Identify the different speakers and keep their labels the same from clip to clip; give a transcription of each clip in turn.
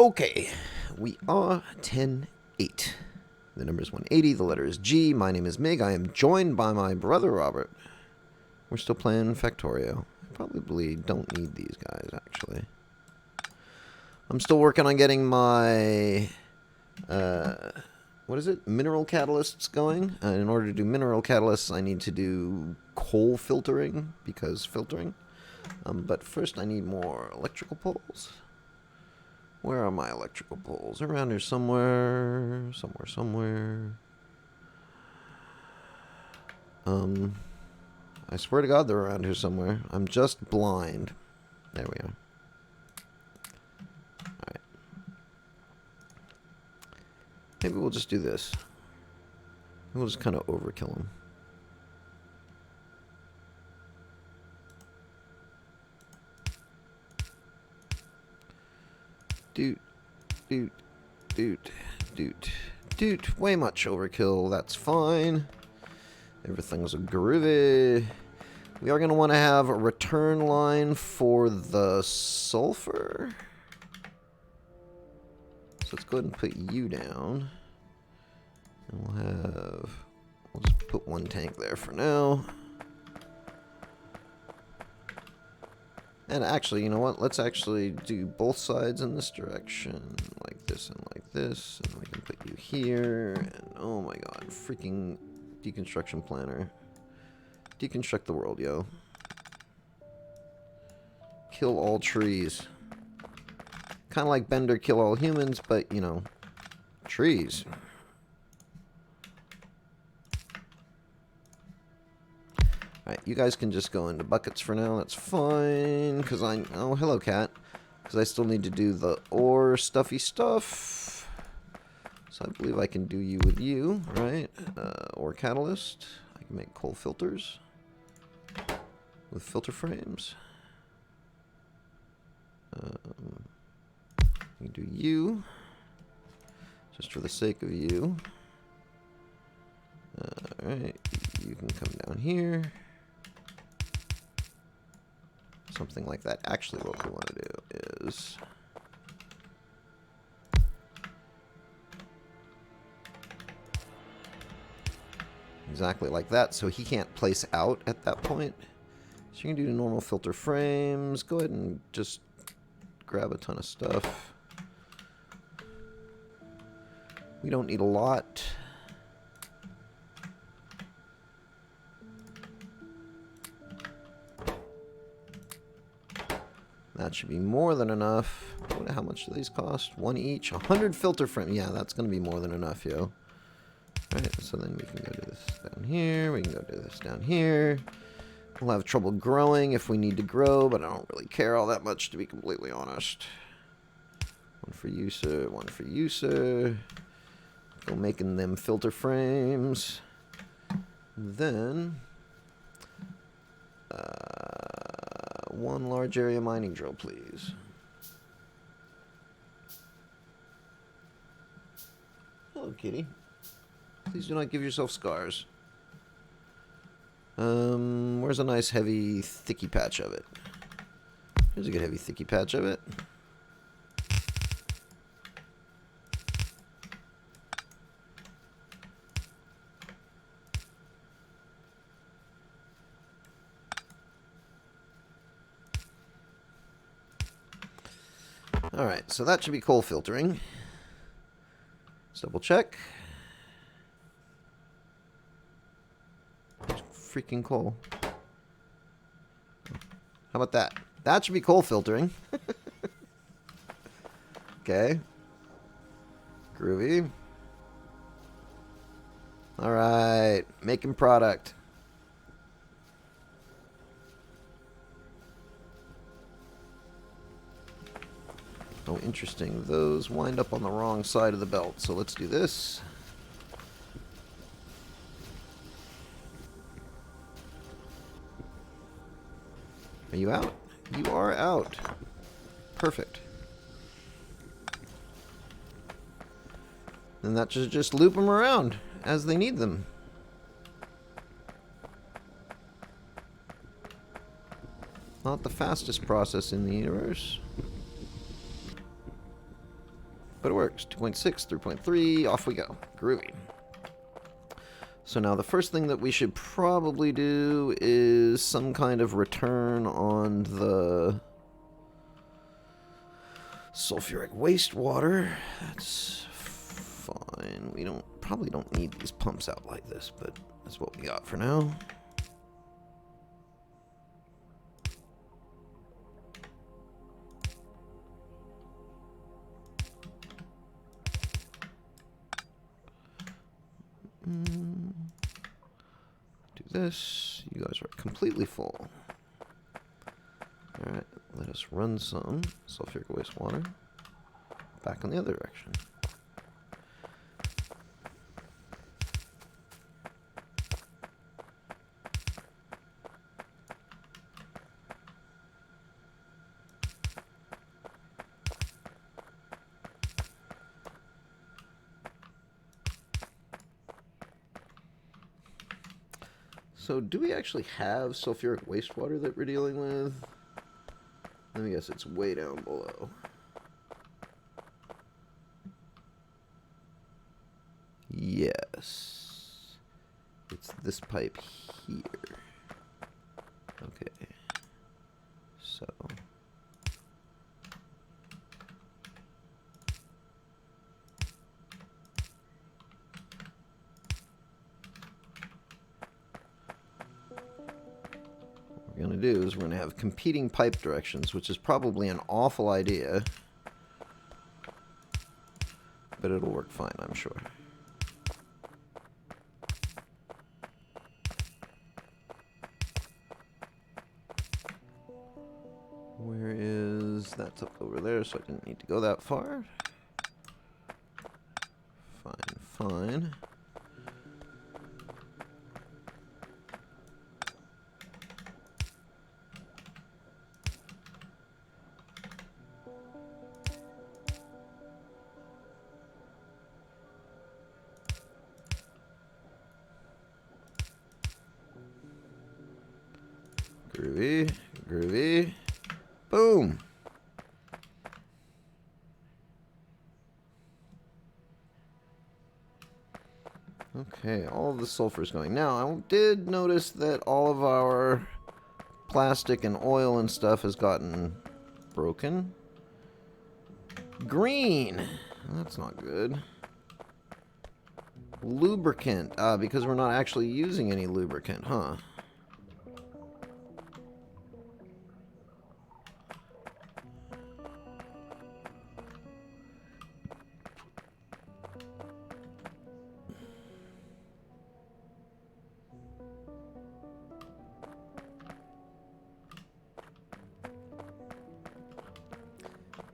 Speaker 1: Okay, we are 10-8. The number is 180, the letter is G. My name is Mig. I am joined by my brother Robert. We're still playing Factorio. I probably don't need these guys, actually. I'm still working on getting my, what is it? Mineral catalysts going. In order to do mineral catalysts, I need to do coal filtering, because filtering. But first I need more electrical poles. Where are my electrical poles? Around here somewhere. Somewhere. I swear to God they're around here somewhere. I'm just blind. There we are. Alright. Maybe we'll just do this. We'll just kind of overkill them. Doot. Way much overkill. That's fine. Everything's groovy. We are going to want to have a return line for the sulfur. So let's go ahead and put you down. And we'll just put one tank there for now. And actually, you know what? Let's actually do both sides in this direction. Like this and like this. And we can put you here. And oh my god. Freaking deconstruction planner. Deconstruct the world, yo. Kill all trees. Kind of like Bender kill all humans, but, you know, trees. Alright, you guys can just go into buckets for now. That's fine. Because oh, hello, cat. Because I still need to do the ore stuffy stuff. So I believe I can do you with you, right? Ore catalyst. I can make coal filters. With filter frames. We do you. Just for the sake of you. Alright, you can come down here. Something like that. Actually, what we want to do is exactly like that, so he can't place out at that point. So you can do normal filter frames. Go ahead and just grab a ton of stuff. We don't need a lot. That should be more than enough. How much do these cost? One each? 100 filter frame. Yeah, that's going to be more than enough, yo. Alright, so then we can go do this down here. We can go do this down here. We'll have trouble growing if we need to grow, but I don't really care all that much, to be completely honest. One for you, sir. One for you, sir. Go making them filter frames. Then one large area mining drill, please. Hello, kitty. Please do not give yourself scars. Where's a nice heavy thicky patch of it? Here's a good heavy thicky patch of it. Alright, so that should be coal filtering. Let's double check. Freaking coal. How about that? That should be coal filtering. Okay. Groovy. Alright, making product. Oh, interesting. Those wind up on the wrong side of the belt. So let's do this. Are you out? You are out. Perfect. And that should just loop them around as they need them. Not the fastest process in the universe. But it works. 2.6, 3.3, off we go. Groovy. So now the first thing that we should probably do is some kind of return on the sulfuric wastewater. That's fine. We probably don't need these pumps out like this, but that's what we got for now. Do this. You guys are completely full. Alright, let us run some sulfuric wastewater back in the other direction. So, do we actually have sulfuric wastewater that we're dealing with? Let me guess, it's way down below. Yes. It's this pipe here. Okay. So. What we're going to do is we're going to have competing pipe directions, which is probably an awful idea. But it'll work fine, I'm sure. Where is... That's up over there, so I didn't need to go that far. Fine, fine. Groovy, groovy. Boom. Okay, all of the sulfur is going. Now, I did notice that all of our plastic and oil and stuff has gotten broken. Green. That's not good. Lubricant. Because we're not actually using any lubricant, huh?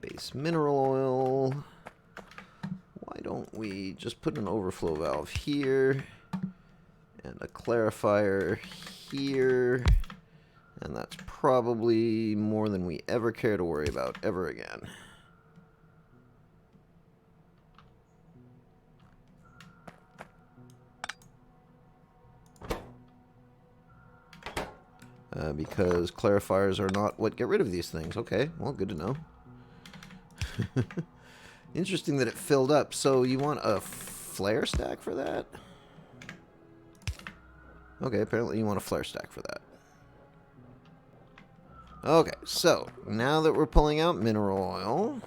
Speaker 1: Base mineral oil. Why don't we just put an overflow valve here and a clarifier here, and that's probably more than we ever care to worry about ever again. Because clarifiers are not what get rid of these things. Okay, well, good to know. Interesting that it filled up. So you want a flare stack for that? Okay, apparently you want a flare stack for that. Okay, so now that we're pulling out mineral oil,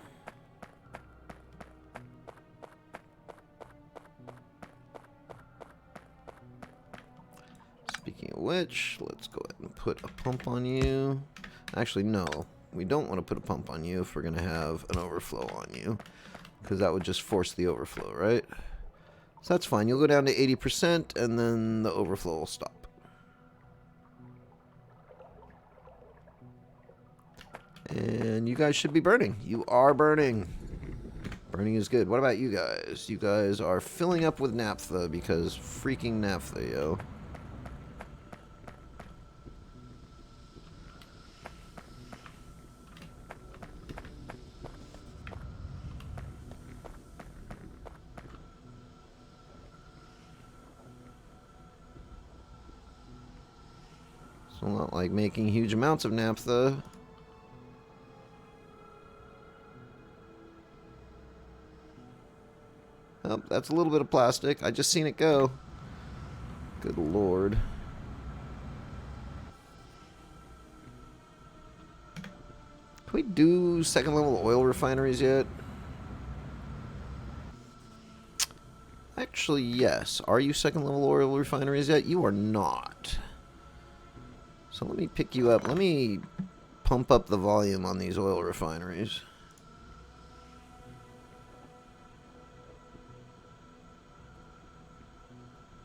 Speaker 1: speaking of which, let's go ahead and put a pump on you. Actually, no. We don't want to put a pump on you if we're going to have an overflow on you, because that would just force the overflow, right? So that's fine. You'll go down to 80%, and then the overflow will stop. And you guys should be burning. You are burning. Burning is good. What about you guys? You guys are filling up with naphtha, because freaking naphtha, yo. So not like making huge amounts of naphtha. Oh, that's a little bit of plastic. I just seen it go. Good lord. Can we do second level oil refineries yet? Actually, yes. Are you second level oil refineries yet? You are not. So let me pick you up. Let me pump up the volume on these oil refineries.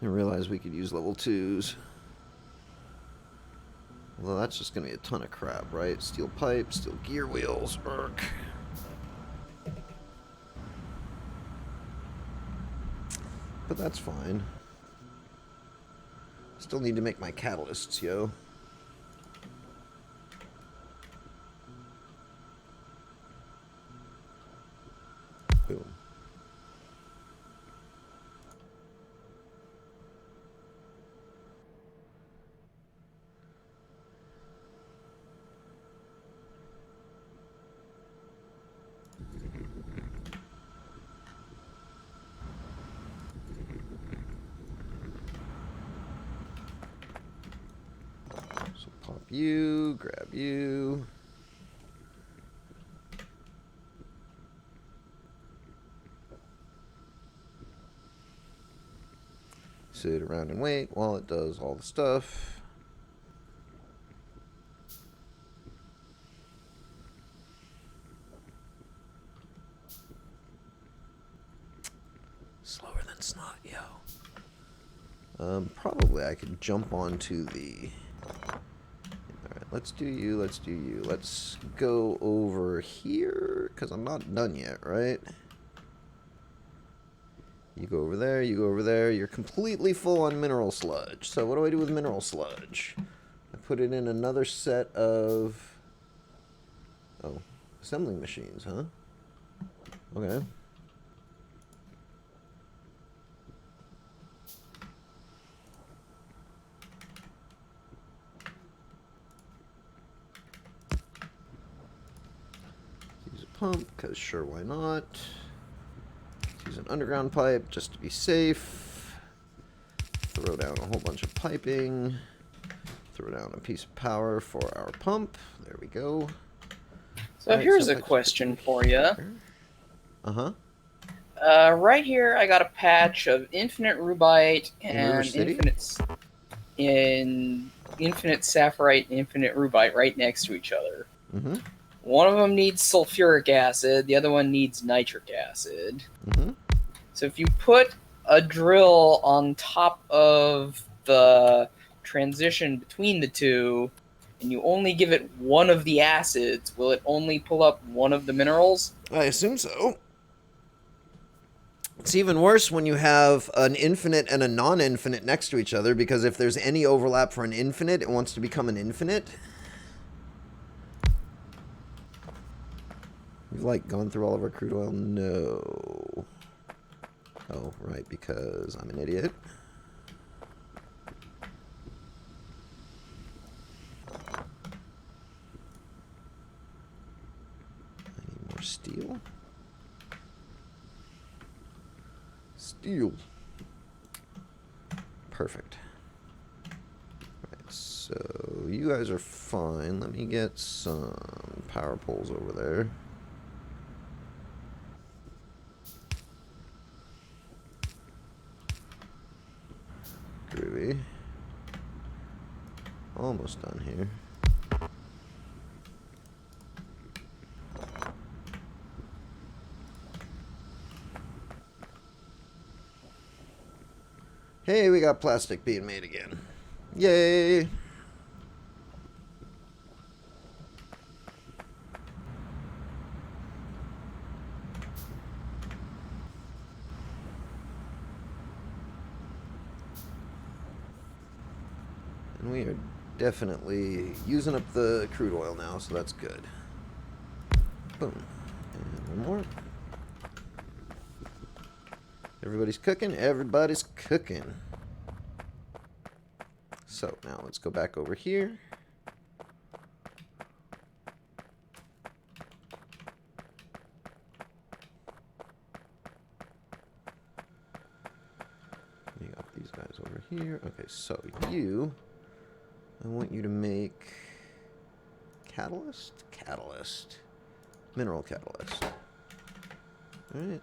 Speaker 1: I realized we could use level 2s. Well, that's just going to be a ton of crap, right? Steel pipe, steel gear wheels, irk. But that's fine. Still need to make my catalysts, yo. Boom. So pop you, grab you. Sit around and wait while it does all the stuff. Slower than snot, yo. Probably I could jump onto the... Alright, let's do you, let's do you. Let's go over here, because I'm not done yet, right? You go over there, you go over there. You're completely full on mineral sludge. So what do I do with mineral sludge? I put it in another set of... Oh, assembling machines, huh? Okay. Use a pump, because sure, why not? Use an underground pipe just to be safe. Throw down a whole bunch of piping. Throw down a piece of power for our pump. There we go.
Speaker 2: So right, here's a question for you.
Speaker 1: Uh-huh.
Speaker 2: Right here, I got a patch of infinite rubite and infinite sapphirite and infinite rubite right next to each other.
Speaker 1: Mm-hmm.
Speaker 2: One of them needs sulfuric acid, the other one needs nitric acid.
Speaker 1: Mm-hmm.
Speaker 2: So if you put a drill on top of the transition between the two, and you only give it one of the acids, will it only pull up one of the minerals?
Speaker 1: I assume so. It's even worse when you have an infinite and a non-infinite next to each other, because if there's any overlap for an infinite, it wants to become an infinite. We've, like, gone through all of our crude oil? No. Oh, right, because I'm an idiot. I need more steel. Steel. Perfect. Right, so you guys are fine. Let me get some power poles over there. Groovy. Almost done here. Hey, we got plastic being made again. Yay! And we are definitely using up the crude oil now, so that's good. Boom. And one more. Everybody's cooking. Everybody's cooking. So now let's go back over here. That's over here. Okay, so you, I want you to make catalyst? Catalyst. Mineral catalyst. Alright.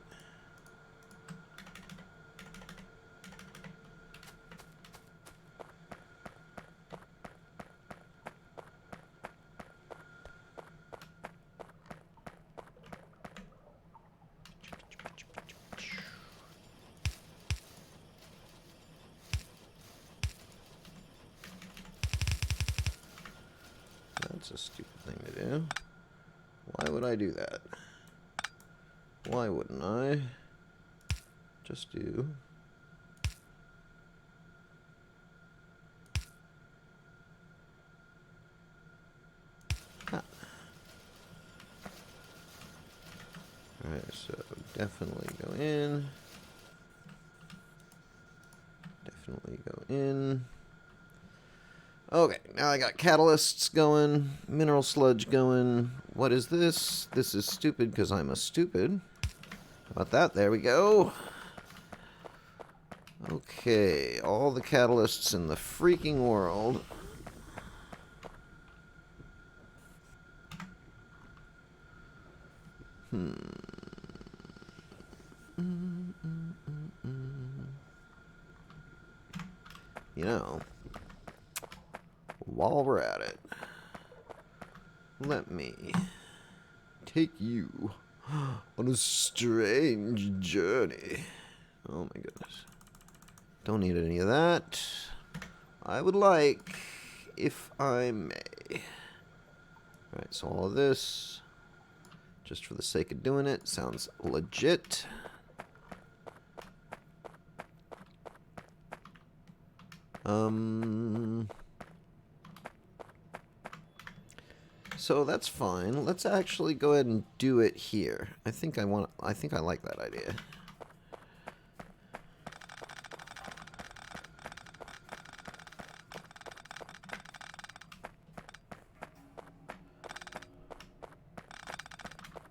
Speaker 1: That's a stupid thing to do. Why would I do that? Why wouldn't I just do... Ah. Alright, so definitely go in. Definitely go in. Okay, now I got catalysts going, mineral sludge going. What is this? This is stupid because I'm a stupid. How about that? There we go. Okay, all the catalysts in the freaking world. You know, while we're at it, let me take you on a strange journey. Oh my goodness. Don't need any of that. I would like, if I may. Alright, so all of this, just for the sake of doing it, sounds legit. So that's fine. Let's actually go ahead and do it here. I think I like that idea.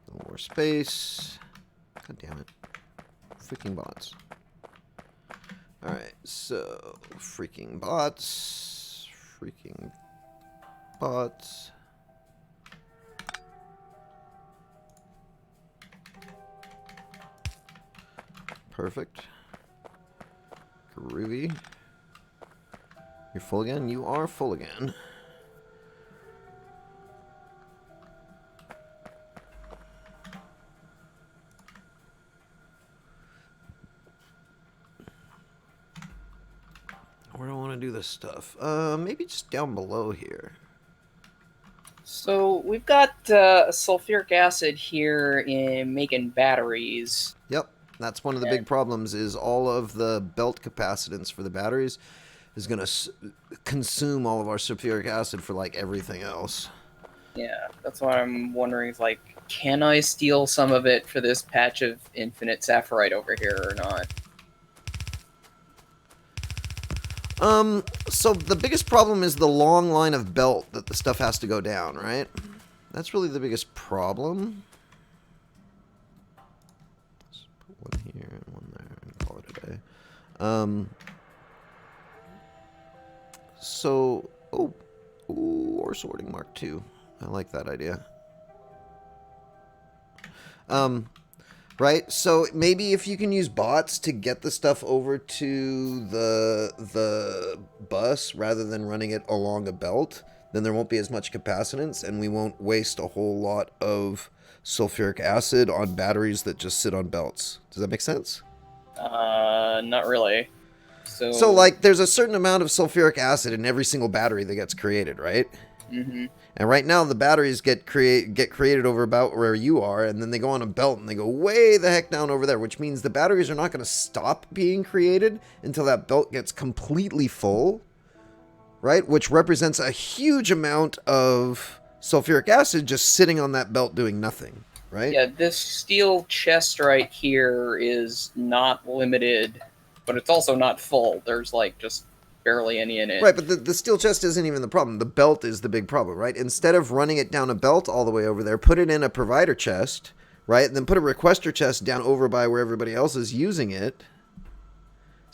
Speaker 1: A little more space. God damn it. Freaking bots. Alright, so freaking bots. Freaking bots. Perfect. Groovy. You're full again? You are full again. Where do I want to do this stuff? Maybe just down below here.
Speaker 2: So we've got sulfuric acid here in making batteries.
Speaker 1: Yep. That's one of the big problems, is all of the belt capacitance for the batteries is going to consume all of our sulfuric acid for, like, everything else.
Speaker 2: Yeah, that's why I'm wondering, if, like, can I steal some of it for this patch of infinite sapphirite over here or not?
Speaker 1: So the biggest problem is the long line of belt that the stuff has to go down, right? That's really the biggest problem. One here and one there and call it a day. So, ore sorting Mark II. I like that idea. Right? So maybe if you can use bots to get the stuff over to the bus rather than running it along a belt, then there won't be as much capacitance and we won't waste a whole lot of sulfuric acid on batteries that just sit on belts. Does that make sense?
Speaker 2: Not really.
Speaker 1: So like, there's a certain amount of sulfuric acid in every single battery that gets created, right?
Speaker 2: Mm-hmm.
Speaker 1: And right now, the batteries get created over about where you are, and then they go on a belt, and they go way the heck down over there, which means the batteries are not going to stop being created until that belt gets completely full, right? Which represents a huge amount of sulfuric acid just sitting on that belt doing nothing, right?
Speaker 2: Yeah, this steel chest right here is not limited, but it's also not full. There's, like, just barely any in it.
Speaker 1: Right, but the steel chest isn't even the problem. The belt is the big problem, right? Instead of running it down a belt all the way over there, put it in a provider chest, right? And then put a requester chest down over by where everybody else is using it.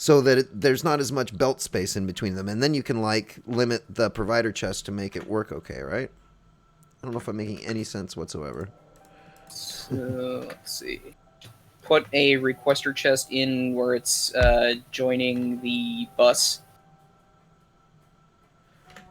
Speaker 1: so that there's not as much belt space in between them. And then you can, like, limit the provider chest to make it work okay, right? I don't know if I'm making any sense whatsoever.
Speaker 2: So, let's see. Put a requester chest in where it's joining the bus.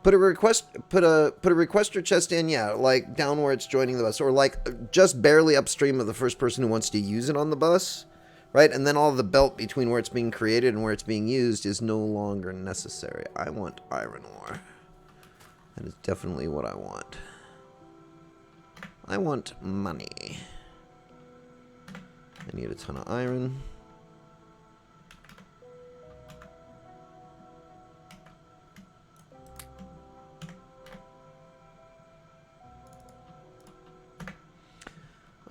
Speaker 1: Put a requester chest in, yeah, like down where it's joining the bus, or like just barely upstream of the first person who wants to use it on the bus, right? And then all the belt between where it's being created and where it's being used is no longer necessary. I want iron ore. That is definitely what I want. I want money. I need a ton of iron.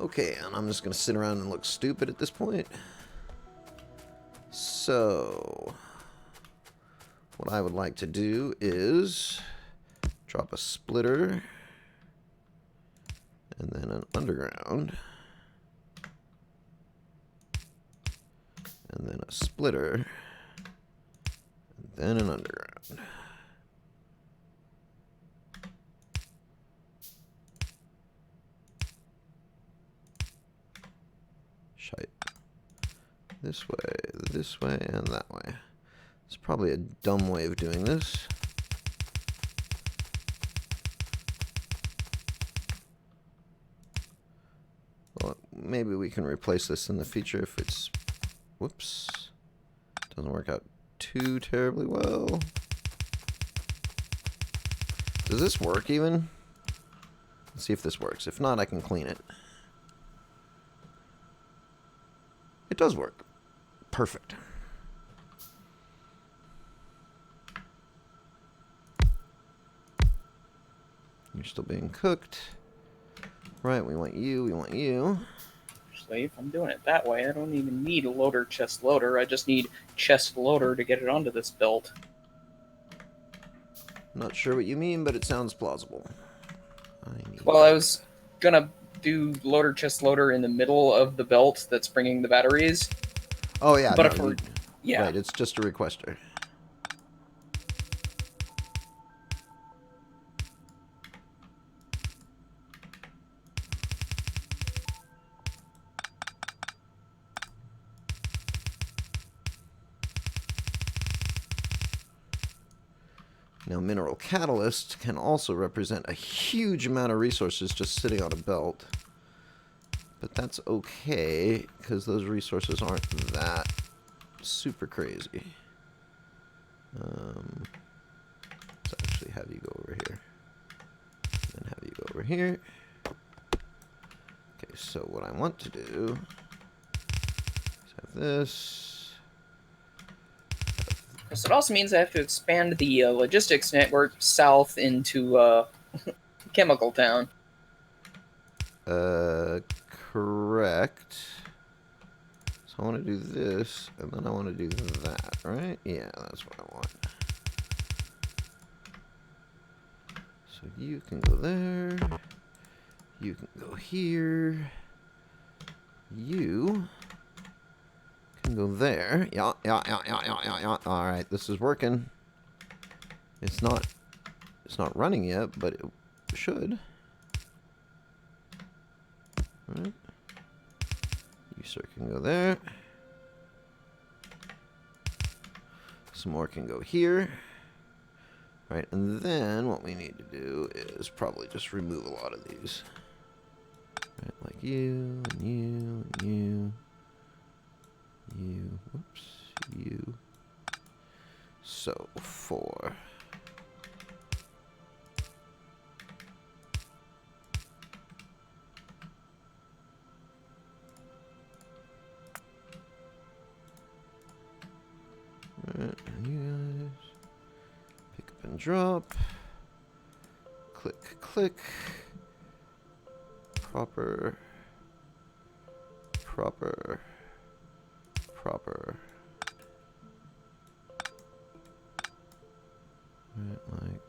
Speaker 1: Okay, and I'm just going to sit around and look stupid at this point. So, what I would like to do is drop a splitter and then an underground. And then a splitter and then an underground. Shite. This way, and that way. It's probably a dumb way of doing this. Well, maybe we can replace this in the future if it's... Whoops. Doesn't work out too terribly well. Does this work even? Let's see if this works. If not, I can clean it. It does work. Perfect. You're still being cooked. Right, we want you, we want you.
Speaker 2: Actually, if I'm doing it that way, I don't even need a loader chest loader. I just need chest loader to get it onto this belt.
Speaker 1: Not sure what you mean, but it sounds plausible.
Speaker 2: Well, I was gonna do loader chest loader in the middle of the belt that's bringing the batteries.
Speaker 1: Oh, yeah.
Speaker 2: But
Speaker 1: no,
Speaker 2: if we're... Yeah.
Speaker 1: Right, it's just a requester. Now, mineral catalyst can also represent a huge amount of resources just sitting on a belt. But that's okay, because those resources aren't that super crazy. Let's actually have you go over here. And have you go over here. Okay, so what I want to do is have this.
Speaker 2: So it also means I have to expand the logistics network south into Chemical Town.
Speaker 1: Correct. So I want to do this, and then I want to do that, right? Yeah, that's what I want. So you can go there. You can go here. You can go there. Yeah. All right, this is working. It's not running yet, but it should. All right. You sir can go there. Some more can go here. Right, and then what we need to do is probably just remove a lot of these. Right, like you, and you, and you, whoops, you. So, 4. Right, and you guys. Pick up and drop. Click, click. Proper. Right, like.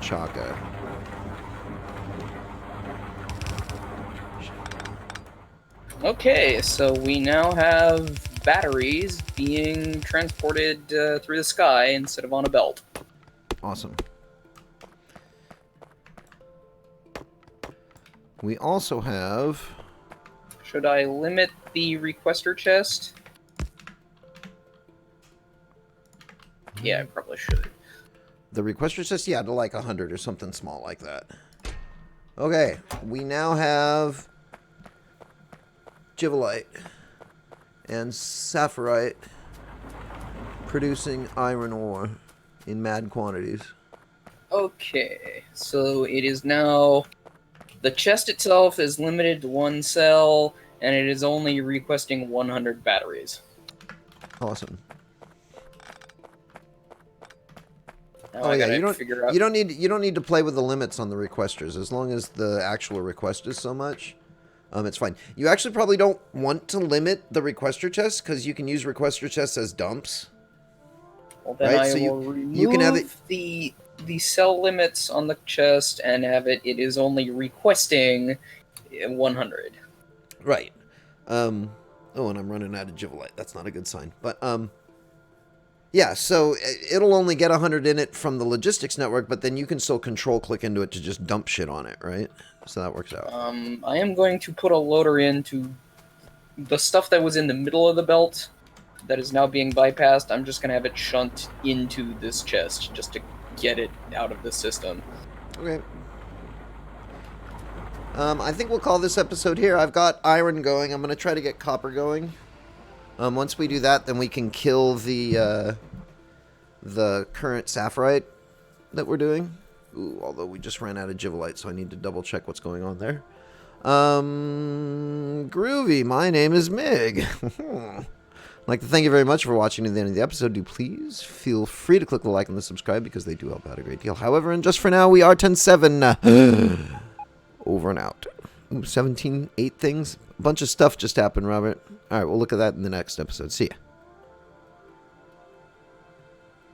Speaker 1: Chaka.
Speaker 2: Okay, so we now have batteries being transported through the sky instead of on a belt.
Speaker 1: Awesome. We also have...
Speaker 2: Should I limit the requester chest? Yeah, I probably should.
Speaker 1: The requester chest, yeah, to like 100 or something small like that. Okay, we now have Givelite and Saphirite producing iron ore in mad quantities.
Speaker 2: Okay, so it is now... The chest itself is limited to 1 cell, and it is only requesting 100 batteries.
Speaker 1: Awesome.
Speaker 2: Now
Speaker 1: Oh
Speaker 2: I
Speaker 1: yeah,
Speaker 2: gotta figure out...
Speaker 1: you don't need to play with the limits on the requesters. As long as the actual request is so much, it's fine. You actually probably don't want to limit the requester chests because you can use requester chests as dumps.
Speaker 2: Well, then
Speaker 1: right?
Speaker 2: I
Speaker 1: So
Speaker 2: will remove
Speaker 1: you can have it...
Speaker 2: the cell limits on the chest and have it is only requesting 100.
Speaker 1: Right. Oh, and I'm running out of Givelite. That's not a good sign. But, yeah, so it'll only get 100 in it from the logistics network, but then you can still control click into it to just dump shit on it, right? So that works out.
Speaker 2: I am going to put a loader into the stuff that was in the middle of the belt that is now being bypassed. I'm just going to have it shunt into this chest just to get it out of the system.
Speaker 1: Okay. I think we'll call this episode here. I've got iron going. I'm going to try to get copper going. Once we do that, then we can kill the current Saphirite that we're doing. Ooh, although we just ran out of Givelite, so I need to double check what's going on there. Groovy. My name is Mig. I'd like to thank you very much for watching to the end of the episode. Do please feel free to click the like and the subscribe because they do help out a great deal. However, and just for now, we are 10-7. Over and out. Ooh, 17, 8 things. A bunch of stuff just happened, Robert. All right, we'll look at that in the next episode. See ya.